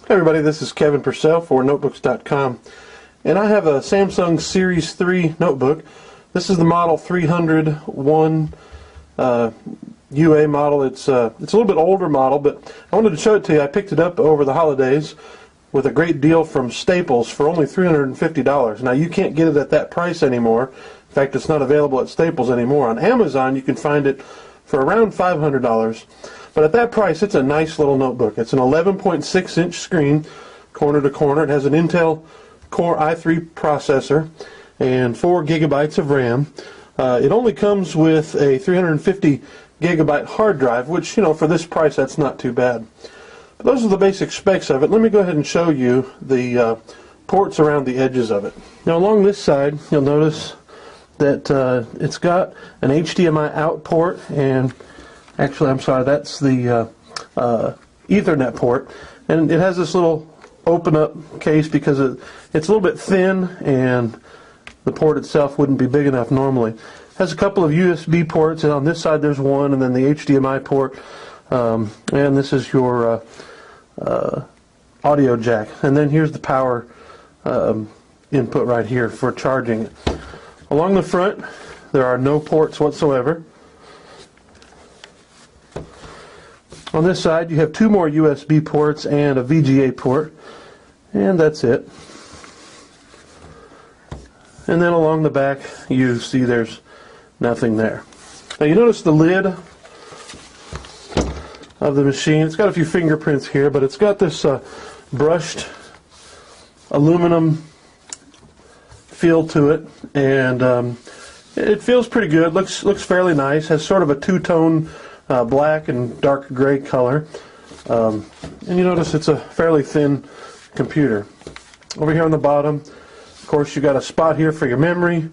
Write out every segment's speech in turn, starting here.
Hi everybody, this is Kevin Purcell for Notebooks.com, and I have a Samsung Series 3 notebook. This is the model 301 UA model. It's a little bit older model, but I wanted to show it to you. I picked it up over the holidays with a great deal from Staples for only $350. Now you can't get it at that price anymore. In fact, it's not available at Staples anymore. On Amazon you can find it for around $500. But at that price, it's a nice little notebook. It's an 11.6-inch screen, corner to corner. It has an Intel Core i3 processor and 4 gigabytes of RAM. It only comes with a 350 gigabyte hard drive, which, you know, for this price, that's not too bad. But those are the basic specs of it. Let me go ahead and show you the ports around the edges of it. Now, along this side, you'll notice that it's got an HDMI out port, and actually, I'm sorry, that's the Ethernet port, and it has this little open-up case because it's a little bit thin, and the port itself wouldn't be big enough normally. It has a couple of USB ports, and on this side there's one, and then the HDMI port, and this is your audio jack. And then here's the power input right here for charging it. Along the front, there are no ports whatsoever. On this side, you have 2 more USB ports and a VGA port, and that's it. And then along the back, you see there's nothing there. Now you notice the lid of the machine. It's got a few fingerprints here, but it's got this brushed aluminum feel to it, and it feels pretty good. Looks fairly nice. Has sort of a two-tone black and dark gray color, and you notice it's a fairly thin computer. Over here on the bottom, of course, you got a spot here for your memory.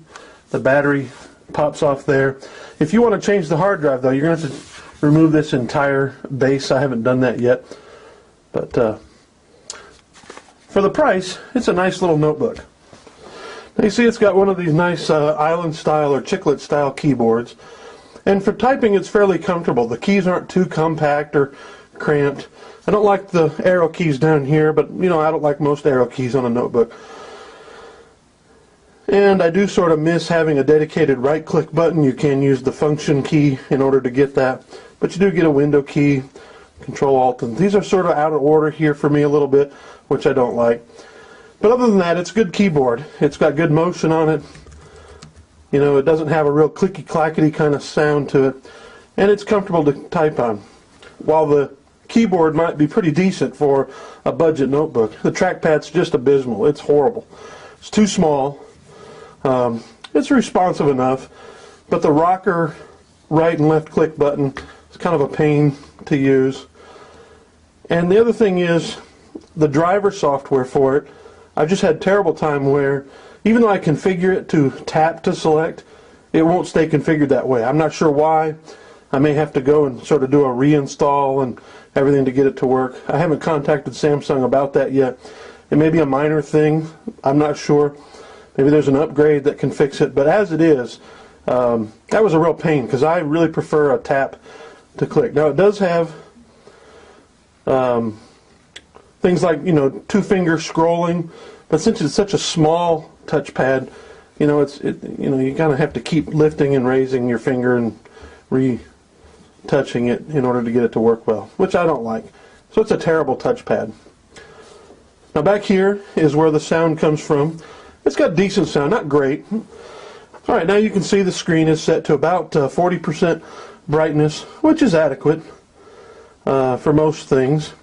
The battery pops off there. If you want to change the hard drive, though, you're going to have to remove this entire base. I haven't done that yet, but for the price, it's a nice little notebook. Now you see it's got one of these nice island style or chiclet style keyboards. And for typing, it's fairly comfortable. The keys aren't too compact or cramped. I don't like the arrow keys down here, but you know, I don't like most arrow keys on a notebook. And I do sort of miss having a dedicated right-click button. You can use the function key in order to get that, but you do get a window key, Control-Alt, and these are sort of out of order here for me a little bit, which I don't like. But other than that, it's a good keyboard. It's got good motion on it. You know, it doesn't have a real clicky-clackety kind of sound to it, and it's comfortable to type on. While the keyboard might be pretty decent for a budget notebook, the trackpad's just abysmal. It's horrible. It's too small. It's responsive enough, but the rocker right and left click button is kind of a pain to use. And the other thing is the driver software for it. I've just had a terrible time where even though I configure it to tap to select, it won't stay configured that way. I'm not sure why. I may have to go and sort of do a reinstall and everything to get it to work. I haven't contacted Samsung about that yet. It may be a minor thing. I'm not sure. Maybe there's an upgrade that can fix it. But as it is, that was a real pain because I really prefer a tap to click. Now it does have things like, you know, 2-finger scrolling, but since it's such a small touchpad, you know, you kind of have to keep lifting and raising your finger and retouching it in order to get it to work well, which I don't like. So it's a terrible touchpad. Now back here is where the sound comes from. It's got decent sound, not great. All right, now you can see the screen is set to about 40% brightness, which is adequate for most things.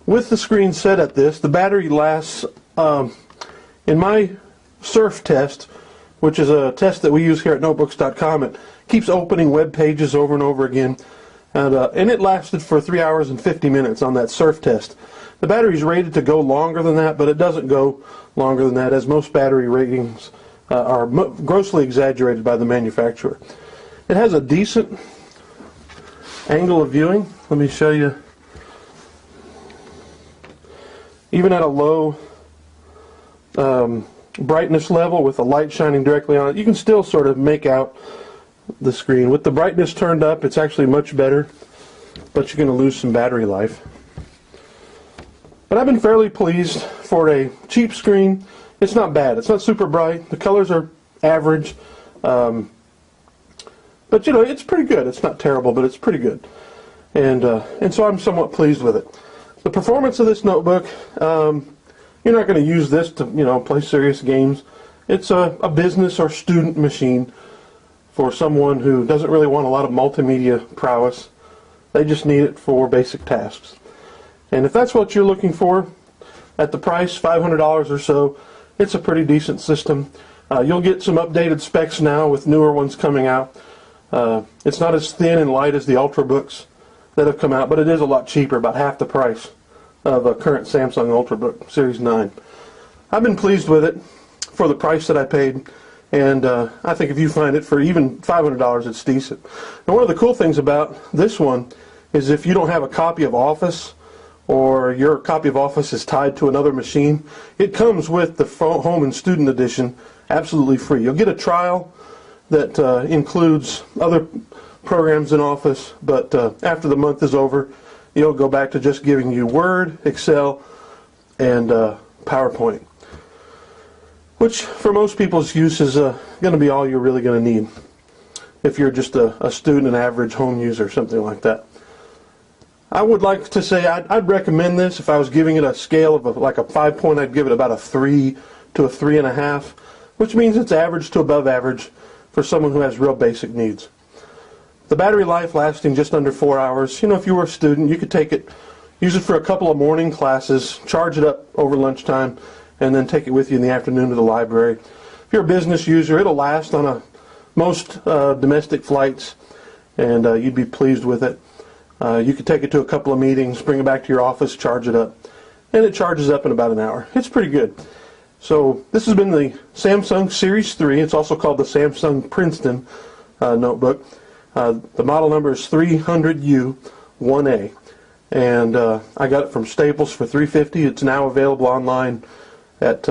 With the screen set at this, the battery lasts, in my surf test, which is a test that we use here at Notebooks.com, it keeps opening web pages over and over again, and it lasted for 3 hours and 50 minutes on that surf test. The battery is rated to go longer than that, but it doesn't go longer than that, as most battery ratings are grossly exaggerated by the manufacturer. It has a decent angle of viewing. Let me show you. Even at a low brightness level with the light shining directly on it, you can still sort of make out the screen. With the brightness turned up, it's actually much better, but you're going to lose some battery life. But I've been fairly pleased for a cheap screen. It's not bad. It's not super bright. The colors are average. But you know, it's pretty good. It's not terrible, but it's pretty good. And so I'm somewhat pleased with it. The performance of this notebook, you're not going to use this to, you know, play serious games. It's a business or student machine for someone who doesn't really want a lot of multimedia prowess. They just need it for basic tasks. And if that's what you're looking for, at the price, $500 or so, it's a pretty decent system. You'll get some updated specs now with newer ones coming out. It's not as thin and light as the Ultrabooks that have come out, but it is a lot cheaper, about half the price of a current Samsung Ultrabook Series 9. I've been pleased with it for the price that I paid, and I think if you find it for even $500, it's decent. And one of the cool things about this one is if you don't have a copy of Office, or your copy of Office is tied to another machine, it comes with the Home and Student Edition absolutely free. You'll get a trial that includes other programs in Office, but after the month is over, you'll go back to just giving you Word, Excel, and PowerPoint, which for most people's use is going to be all you're really going to need if you're just a student, an average home user, or something like that. I would like to say I'd recommend this. If I was giving it a scale of like a 5-point, I'd give it about a 3 to a 3.5, which means it's average to above average for someone who has real basic needs. The battery life lasting just under 4 hours. You know, if you were a student, you could take it, use it for a couple of morning classes, charge it up over lunchtime, and then take it with you in the afternoon to the library. If you're a business user, it'll last on most domestic flights, and you'd be pleased with it. You could take it to a couple of meetings, bring it back to your office, charge it up, and it charges up in about an hour. It's pretty good. So this has been the Samsung Series 3. It's also called the Samsung Princeton notebook. The model number is 300U1A, and I got it from Staples for $350. It's now available online at,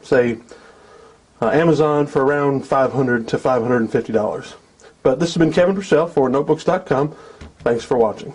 say, Amazon for around $500 to $550. But this has been Kevin Purcell for Notebooks.com. Thanks for watching.